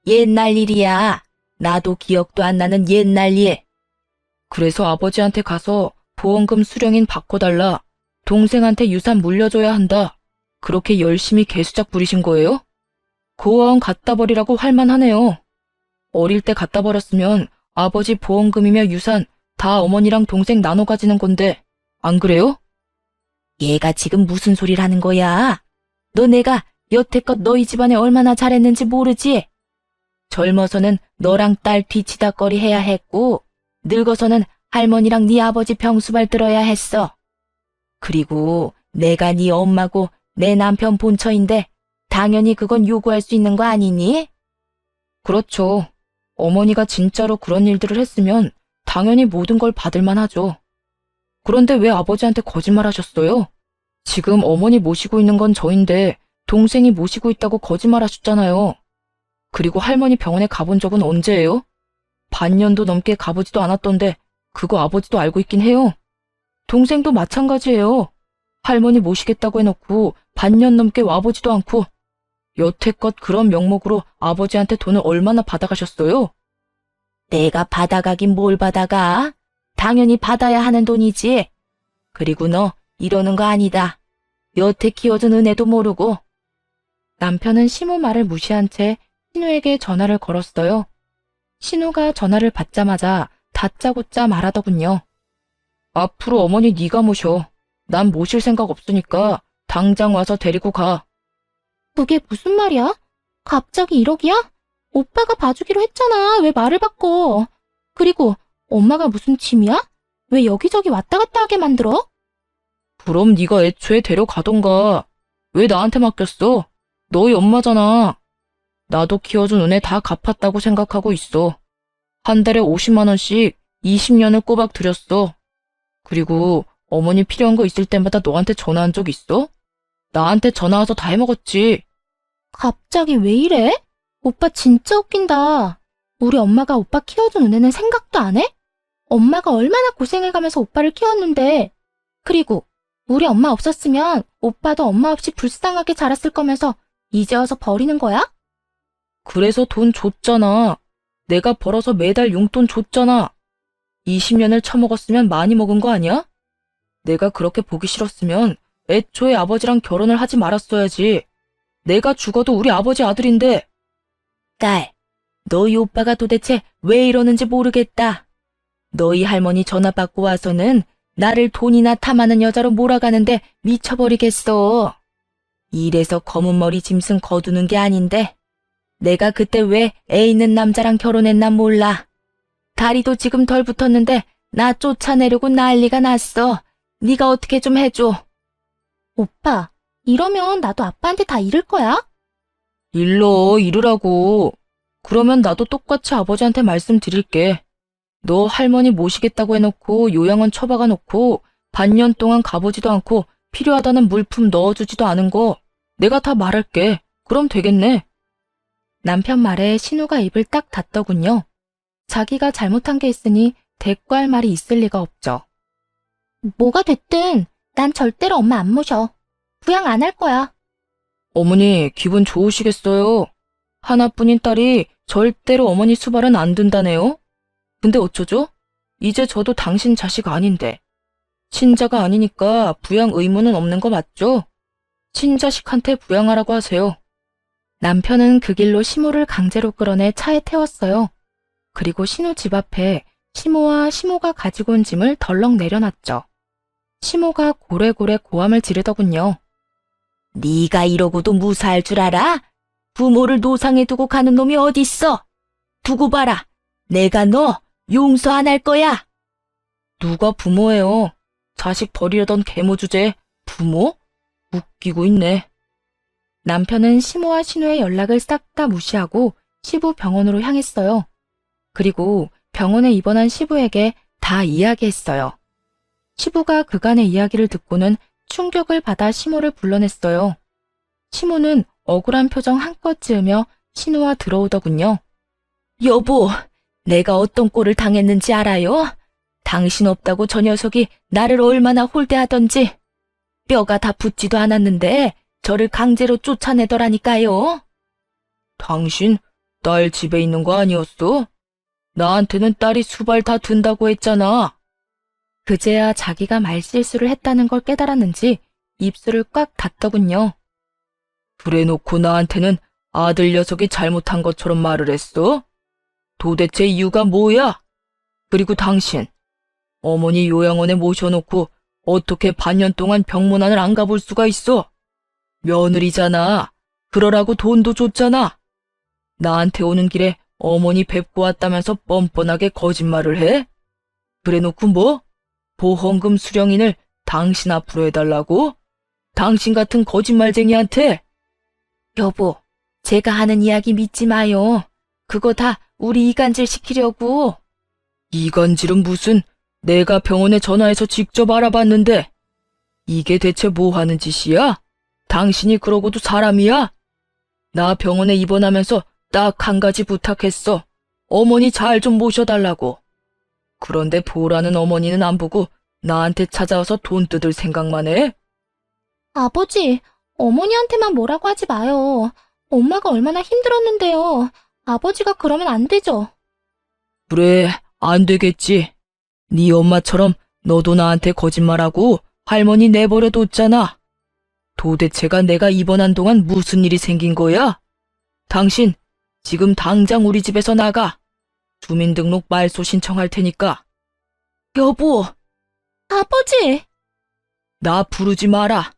옛날 일이야. 나도 기억도 안 나는 옛날 일. 그래서 아버지한테 가서 보험금 수령인 바꿔달라. 동생한테 유산 물려줘야 한다. 그렇게 열심히 개수작 부리신 거예요? 고아원 갖다 버리라고 할 만하네요. 어릴 때 갖다 버렸으면 아버지 보험금이며 유산 다 어머니랑 동생 나눠 가지는 건데, 안 그래요? 얘가 지금 무슨 소리를 하는 거야? 너 내가 여태껏 너희 집안에 얼마나 잘했는지 모르지? 젊어서는 너랑 딸 뒤치다꺼리 해야 했고, 늙어서는 할머니랑 네 아버지 병수발 들어야 했어. 그리고 내가 네 엄마고 내 남편 본처인데 당연히 그건 요구할 수 있는 거 아니니? 그렇죠. 어머니가 진짜로 그런 일들을 했으면 당연히 모든 걸 받을만 하죠. 그런데 왜 아버지한테 거짓말하셨어요? 지금 어머니 모시고 있는 건 저인데 동생이 모시고 있다고 거짓말하셨잖아요. 그리고 할머니 병원에 가본 적은 언제예요? 반년도 넘게 가보지도 않았던데 그거 아버지도 알고 있긴 해요. 동생도 마찬가지예요. 할머니 모시겠다고 해놓고 반년 넘게 와보지도 않고 여태껏 그런 명목으로 아버지한테 돈을 얼마나 받아가셨어요? 내가 받아가긴 뭘 받아가? 당연히 받아야 하는 돈이지. 그리고 너 이러는 거 아니다. 여태 키워준 은혜도 모르고. 남편은 시모 말을 무시한 채 신우에게 전화를 걸었어요. 신우가 전화를 받자마자 다짜고짜 말하더군요. 앞으로 어머니 네가 모셔. 난 모실 생각 없으니까 당장 와서 데리고 가. 그게 무슨 말이야? 갑자기 1억이야? 오빠가 봐주기로 했잖아. 왜 말을 바꿔? 그리고 엄마가 무슨 짐이야? 왜 여기저기 왔다 갔다 하게 만들어? 그럼 네가 애초에 데려가던가. 왜 나한테 맡겼어? 너희 엄마잖아. 나도 키워준 은혜 다 갚았다고 생각하고 있어. 한 달에 50만 원씩 20년을 꼬박 들였어. 그리고 어머니 필요한 거 있을 때마다 너한테 전화한 적 있어? 나한테 전화 와서 다 해먹었지. 갑자기 왜 이래? 오빠 진짜 웃긴다. 우리 엄마가 오빠 키워준 은혜는 생각도 안 해? 엄마가 얼마나 고생해가면서 오빠를 키웠는데. 그리고 우리 엄마 없었으면 오빠도 엄마 없이 불쌍하게 자랐을 거면서 이제 와서 버리는 거야? 그래서 돈 줬잖아. 내가 벌어서 매달 용돈 줬잖아. 20년을 처먹었으면 많이 먹은 거 아니야? 내가 그렇게 보기 싫었으면 애초에 아버지랑 결혼을 하지 말았어야지. 내가 죽어도 우리 아버지 아들인데. 딸, 너희 오빠가 도대체 왜 이러는지 모르겠다. 너희 할머니 전화 받고 와서는 나를 돈이나 탐하는 여자로 몰아가는데 미쳐버리겠어. 이래서 검은 머리 짐승 거두는 게 아닌데 내가 그때 왜 애 있는 남자랑 결혼했나 몰라. 다리도 지금 덜 붙었는데 나 쫓아내려고 난리가 났어. 네가 어떻게 좀 해줘. 오빠, 이러면 나도 아빠한테 다 잃을 거야? 일러, 이르라고. 그러면 나도 똑같이 아버지한테 말씀드릴게. 너 할머니 모시겠다고 해놓고 요양원 처박아 놓고 반년 동안 가보지도 않고 필요하다는 물품 넣어주지도 않은 거 내가 다 말할게. 그럼 되겠네. 남편 말에 신우가 입을 딱 닫더군요. 자기가 잘못한 게 있으니 대꾸할 말이 있을 리가 없죠. 뭐가 됐든 난 절대로 엄마 안 모셔. 부양 안 할 거야. 어머니, 기분 좋으시겠어요? 하나뿐인 딸이 절대로 어머니 수발은 안 든다네요? 근데 어쩌죠? 이제 저도 당신 자식 아닌데. 친자가 아니니까 부양 의무는 없는 거 맞죠? 친자식한테 부양하라고 하세요. 남편은 그 길로 시모를 강제로 끌어내 차에 태웠어요. 그리고 신우 집 앞에 시모와 시모가 가지고 온 짐을 덜렁 내려놨죠. 시모가 고래고래 고함을 지르더군요. 네가 이러고도 무사할 줄 알아? 부모를 노상에 두고 가는 놈이 어딨어? 두고 봐라. 내가 너 용서 안 할 거야. 누가 부모예요? 자식 버리려던 계모 주제에 부모? 웃기고 있네. 남편은 시모와 신우의 연락을 싹 다 무시하고 시부 병원으로 향했어요. 그리고 병원에 입원한 시부에게 다 이야기했어요. 시부가 그간의 이야기를 듣고는 충격을 받아 시모를 불러냈어요. 시모는 억울한 표정 한껏 지으며 신우와 들어오더군요. 여보, 내가 어떤 꼴을 당했는지 알아요? 당신 없다고 저 녀석이 나를 얼마나 홀대하던지. 뼈가 다 붙지도 않았는데 저를 강제로 쫓아내더라니까요. 당신 딸 집에 있는 거 아니었어? 나한테는 딸이 수발 다 든다고 했잖아. 그제야 자기가 말실수를 했다는 걸 깨달았는지 입술을 꽉 닫더군요. 그래놓고 나한테는 아들 녀석이 잘못한 것처럼 말을 했어? 도대체 이유가 뭐야? 그리고 당신, 어머니 요양원에 모셔놓고 어떻게 반년 동안 병문안을 안 가볼 수가 있어? 며느리잖아. 그러라고 돈도 줬잖아. 나한테 오는 길에 어머니 뵙고 왔다면서 뻔뻔하게 거짓말을 해? 그래놓고 뭐? 보험금 수령인을 당신 앞으로 해달라고? 당신 같은 거짓말쟁이한테? 여보, 제가 하는 이야기 믿지 마요. 그거 다 우리 이간질 시키려고. 이간질은 무슨, 내가 병원에 전화해서 직접 알아봤는데. 이게 대체 뭐 하는 짓이야? 당신이 그러고도 사람이야? 나 병원에 입원하면서 딱 한 가지 부탁했어. 어머니 잘 좀 모셔달라고. 그런데 보라는 어머니는 안 보고 나한테 찾아와서 돈 뜯을 생각만 해? 아버지, 어머니한테만 뭐라고 하지 마요. 엄마가 얼마나 힘들었는데요. 아버지가 그러면 안 되죠. 그래, 안 되겠지. 네 엄마처럼 너도 나한테 거짓말하고 할머니 내버려 뒀잖아. 도대체가 내가 입원한 동안 무슨 일이 생긴 거야? 당신, 지금 당장 우리 집에서 나가. 주민등록 말소 신청할 테니까. 여보, 아버지! 나 부르지 마라.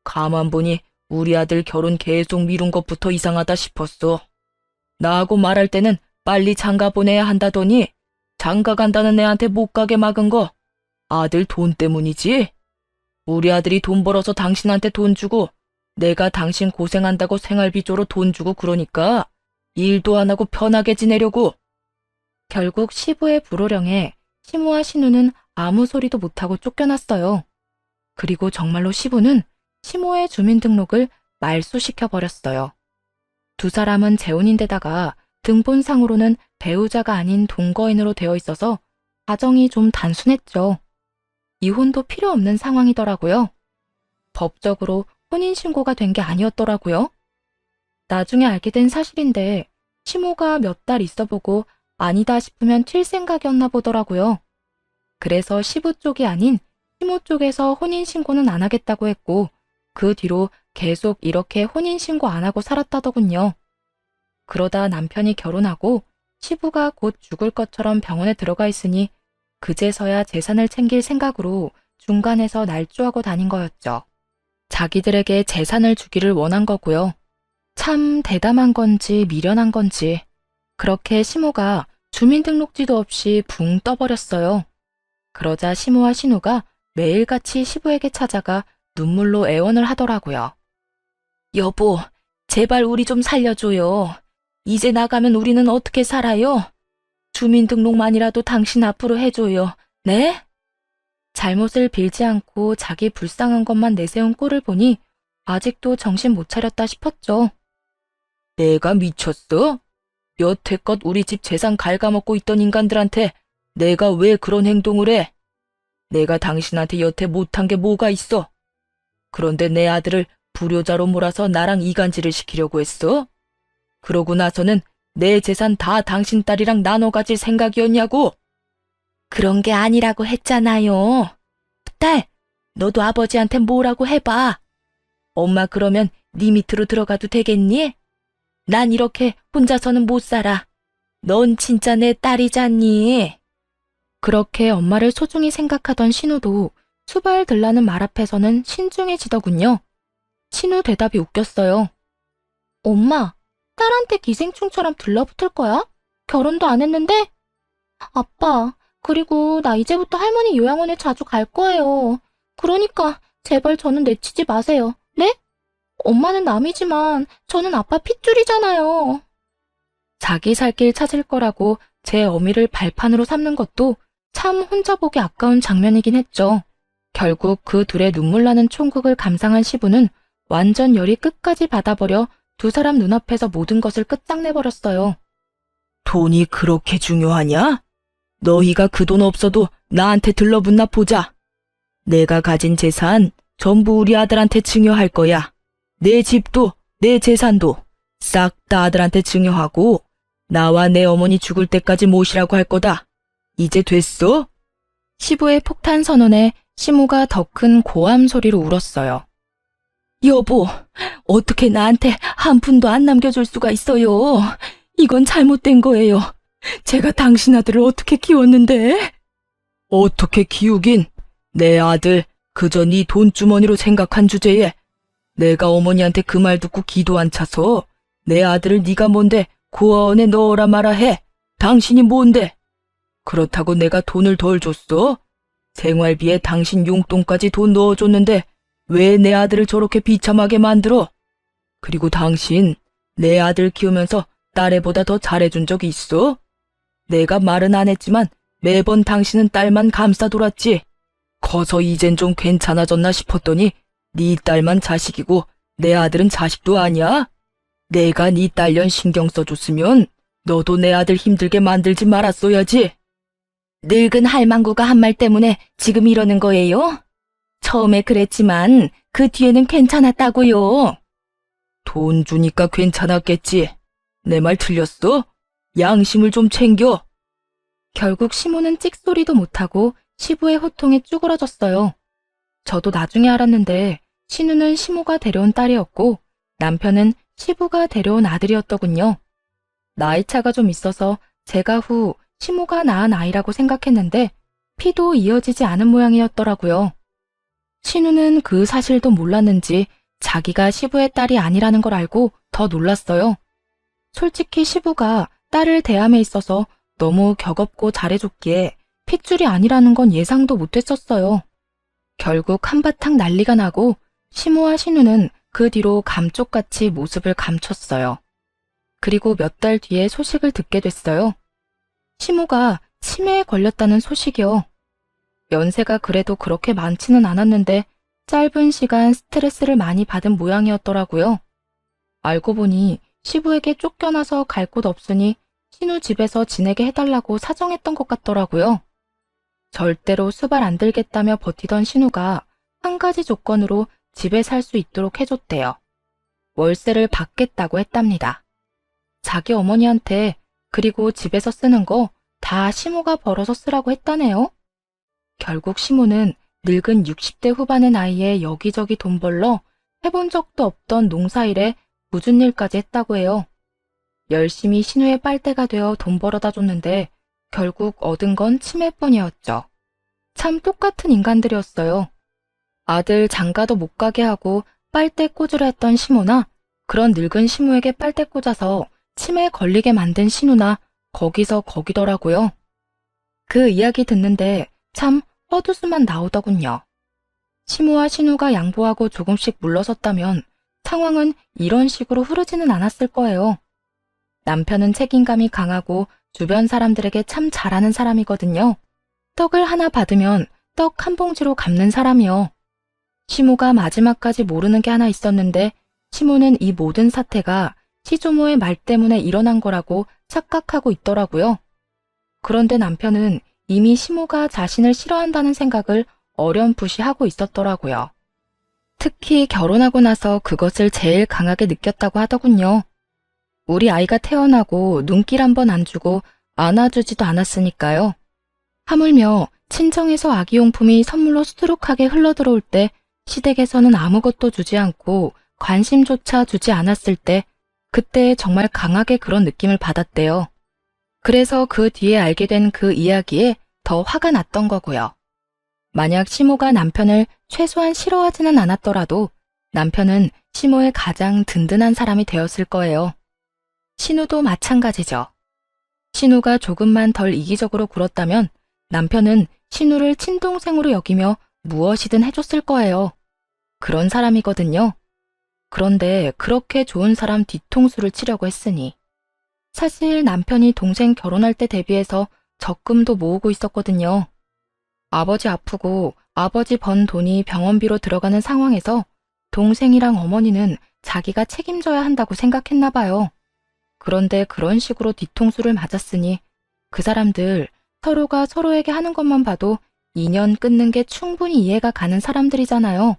가만 보니 우리 아들 결혼 계속 미룬 것부터 이상하다 싶었어. 나하고 말할 때는 빨리 장가 보내야 한다더니 장가 간다는 애한테 못 가게 막은 거 아들 돈 때문이지? 우리 아들이 돈 벌어서 당신한테 돈 주고 내가 당신 고생한다고 생활비조로 돈 주고 그러니까 일도 안 하고 편하게 지내려고. 결국 시부의 불호령에 시모와 신우는 아무 소리도 못하고 쫓겨났어요. 그리고 정말로 시부는 시모의 주민등록을 말소시켜버렸어요. 두 사람은 재혼인데다가 등본상으로는 배우자가 아닌 동거인으로 되어 있어서 가정이 좀 단순했죠. 이혼도 필요 없는 상황이더라고요. 법적으로 혼인신고가 된 게 아니었더라고요. 나중에 알게 된 사실인데 시모가 몇 달 있어보고 아니다 싶으면 튈 생각이었나 보더라고요. 그래서 시부 쪽이 아닌 시모 쪽에서 혼인신고는 안 하겠다고 했고 그 뒤로 계속 이렇게 혼인신고 안 하고 살았다더군요. 그러다 남편이 결혼하고 시부가 곧 죽을 것처럼 병원에 들어가 있으니 그제서야 재산을 챙길 생각으로 중간에서 날조하고 다닌 거였죠. 자기들에게 재산을 주기를 원한 거고요. 참 대담한 건지 미련한 건지 그렇게 시모가 주민등록지도 없이 붕 떠버렸어요. 그러자 시모와 신우가 매일같이 시부에게 찾아가 눈물로 애원을 하더라고요. 여보, 제발 우리 좀 살려줘요. 이제 나가면 우리는 어떻게 살아요? 주민등록만이라도 당신 앞으로 해줘요. 네? 잘못을 빌지 않고 자기 불쌍한 것만 내세운 꼴을 보니 아직도 정신 못 차렸다 싶었죠. 내가 미쳤어? 여태껏 우리 집 재산 갉아먹고 있던 인간들한테 내가 왜 그런 행동을 해? 내가 당신한테 여태 못한 게 뭐가 있어? 그런데 내 아들을 불효자로 몰아서 나랑 이간질을 시키려고 했어? 그러고 나서는 내 재산 다 당신 딸이랑 나눠 가질 생각이었냐고? 그런 게 아니라고 했잖아요. 딸, 너도 아버지한테 뭐라고 해봐. 엄마 그러면 네 밑으로 들어가도 되겠니? 난 이렇게 혼자서는 못 살아. 넌 진짜 내 딸이잖니. 그렇게 엄마를 소중히 생각하던 신우도 수발들라는 말 앞에서는 신중해지더군요. 신우 대답이 웃겼어요. 엄마, 딸한테 기생충처럼 들러붙을 거야? 결혼도 안 했는데? 아빠, 그리고 나 이제부터 할머니 요양원에 자주 갈 거예요. 그러니까 제발 저는 내치지 마세요. 네? 엄마는 남이지만 저는 아빠 핏줄이잖아요. 자기 살 길 찾을 거라고 제 어미를 발판으로 삼는 것도 참 혼자 보기 아까운 장면이긴 했죠. 결국 그 둘의 눈물 나는 총극을 감상한 시부는 완전 열이 끝까지 받아버려 두 사람 눈앞에서 모든 것을 끝장내버렸어요. 돈이 그렇게 중요하냐? 너희가 그 돈 없어도 나한테 들러붙나 보자. 내가 가진 재산 전부 우리 아들한테 증여할 거야. 내 집도 내 재산도 싹 다 아들한테 증여하고 나와 내 어머니 죽을 때까지 모시라고 할 거다. 이제 됐어? 시부의 폭탄 선언에 시모가 더 큰 고함 소리로 울었어요. 여보, 어떻게 나한테 한 푼도 안 남겨줄 수가 있어요? 이건 잘못된 거예요. 제가 당신 아들을 어떻게 키웠는데? 어떻게 키우긴? 내 아들 그저 네 돈주머니로 생각한 주제에 내가 어머니한테 그 말 듣고 기도 안 차서 내 아들을 네가 뭔데 고아원에 넣어라 마라 해. 당신이 뭔데? 그렇다고 내가 돈을 덜 줬어? 생활비에 당신 용돈까지 돈 넣어줬는데 왜 내 아들을 저렇게 비참하게 만들어? 그리고 당신 내 아들 키우면서 딸애보다 더 잘해준 적이 있어? 내가 말은 안 했지만 매번 당신은 딸만 감싸 돌았지. 커서 이젠 좀 괜찮아졌나 싶었더니 네 딸만 자식이고 내 아들은 자식도 아니야? 내가 네 딸년 신경 써줬으면 너도 내 아들 힘들게 만들지 말았어야지. 늙은 할망구가 한 말 때문에 지금 이러는 거예요? 처음에 그랬지만 그 뒤에는 괜찮았다고요. 돈 주니까 괜찮았겠지. 내 말 틀렸어? 양심을 좀 챙겨. 결국 시모는 찍소리도 못하고 시부의 호통에 쭈그러졌어요. 저도 나중에 알았는데 신우는 시모가 데려온 딸이었고 남편은 시부가 데려온 아들이었더군요. 나이 차가 좀 있어서 제가 후 시모가 낳은 아이라고 생각했는데 피도 이어지지 않은 모양이었더라고요. 신우는 그 사실도 몰랐는지 자기가 시부의 딸이 아니라는 걸 알고 더 놀랐어요. 솔직히 시부가 딸을 대함에 있어서 너무 격없고 잘해줬기에 핏줄이 아니라는 건 예상도 못했었어요. 결국 한바탕 난리가 나고 시모와 신우는 그 뒤로 감쪽같이 모습을 감췄어요. 그리고 몇 달 뒤에 소식을 듣게 됐어요. 시모가 치매에 걸렸다는 소식이요. 연세가 그래도 그렇게 많지는 않았는데 짧은 시간 스트레스를 많이 받은 모양이었더라고요. 알고 보니 시부에게 쫓겨나서 갈 곳 없으니 신우 집에서 지내게 해달라고 사정했던 것 같더라고요. 절대로 수발 안 들겠다며 버티던 신우가 한 가지 조건으로 집에 살 수 있도록 해줬대요. 월세를 받겠다고 했답니다. 자기 어머니한테 그리고 집에서 쓰는 거 다 시모가 벌어서 쓰라고 했다네요. 결국 시모는 늙은 60대 후반의 나이에 여기저기 돈 벌러 해본 적도 없던 농사일에 굳은 일까지 했다고 해요. 열심히 신우의 빨대가 되어 돈 벌어다 줬는데 결국 얻은 건 치매뿐이었죠. 참 똑같은 인간들이었어요. 아들 장가도 못 가게 하고 빨대 꽂으려 했던 시모나 그런 늙은 시모에게 빨대 꽂아서 치매에 걸리게 만든 신우나 거기서 거기더라고요. 그 이야기 듣는데 참 헛웃음만 나오더군요. 시모와 신우가 양보하고 조금씩 물러섰다면 상황은 이런 식으로 흐르지는 않았을 거예요. 남편은 책임감이 강하고 주변 사람들에게 참 잘하는 사람이거든요. 떡을 하나 받으면 떡 한 봉지로 갚는 사람이요. 시모가 마지막까지 모르는 게 하나 있었는데 시모는 이 모든 사태가 시조모의 말 때문에 일어난 거라고 착각하고 있더라고요. 그런데 남편은 이미 시모가 자신을 싫어한다는 생각을 어렴풋이 하고 있었더라고요. 특히 결혼하고 나서 그것을 제일 강하게 느꼈다고 하더군요. 우리 아이가 태어나고 눈길 한번 안 주고 안아주지도 않았으니까요. 하물며 친정에서 아기용품이 선물로 수두룩하게 흘러들어올 때 시댁에서는 아무것도 주지 않고 관심조차 주지 않았을 때 그때 정말 강하게 그런 느낌을 받았대요. 그래서 그 뒤에 알게 된 그 이야기에 더 화가 났던 거고요. 만약 시모가 남편을 최소한 싫어하지는 않았더라도 남편은 시모의 가장 든든한 사람이 되었을 거예요. 신우도 마찬가지죠. 신우가 조금만 덜 이기적으로 굴었다면 남편은 신우를 친동생으로 여기며 무엇이든 해줬을 거예요. 그런 사람이거든요. 그런데 그렇게 좋은 사람 뒤통수를 치려고 했으니 사실 남편이 동생 결혼할 때 대비해서 적금도 모으고 있었거든요. 아버지 아프고 아버지 번 돈이 병원비로 들어가는 상황에서 동생이랑 어머니는 자기가 책임져야 한다고 생각했나 봐요. 그런데 그런 식으로 뒤통수를 맞았으니 그 사람들 서로가 서로에게 하는 것만 봐도 인연 끊는 게 충분히 이해가 가는 사람들이잖아요.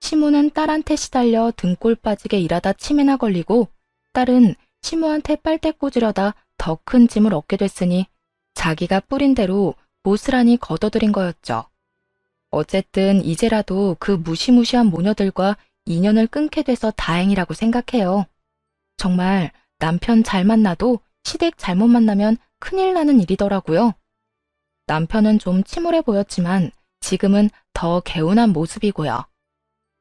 시모는 딸한테 시달려 등골 빠지게 일하다 치매나 걸리고 딸은 시모한테 빨대 꽂으려다 더 큰 짐을 얻게 됐으니 자기가 뿌린 대로 고스란히 걷어들인 거였죠. 어쨌든 이제라도 그 무시무시한 모녀들과 인연을 끊게 돼서 다행이라고 생각해요. 정말 남편 잘 만나도 시댁 잘못 만나면 큰일 나는 일이더라고요. 남편은 좀 침울해 보였지만 지금은 더 개운한 모습이고요.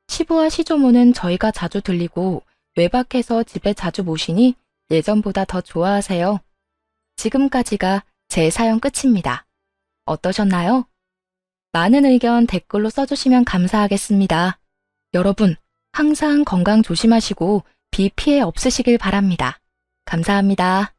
시부와 시조모는 저희가 자주 들리고 외박해서 집에 자주 모시니 예전보다 더 좋아하세요. 지금까지가 제 사연 끝입니다. 어떠셨나요? 많은 의견 댓글로 써주시면 감사하겠습니다. 여러분, 항상 건강 조심하시고 비 피해 없으시길 바랍니다. 감사합니다.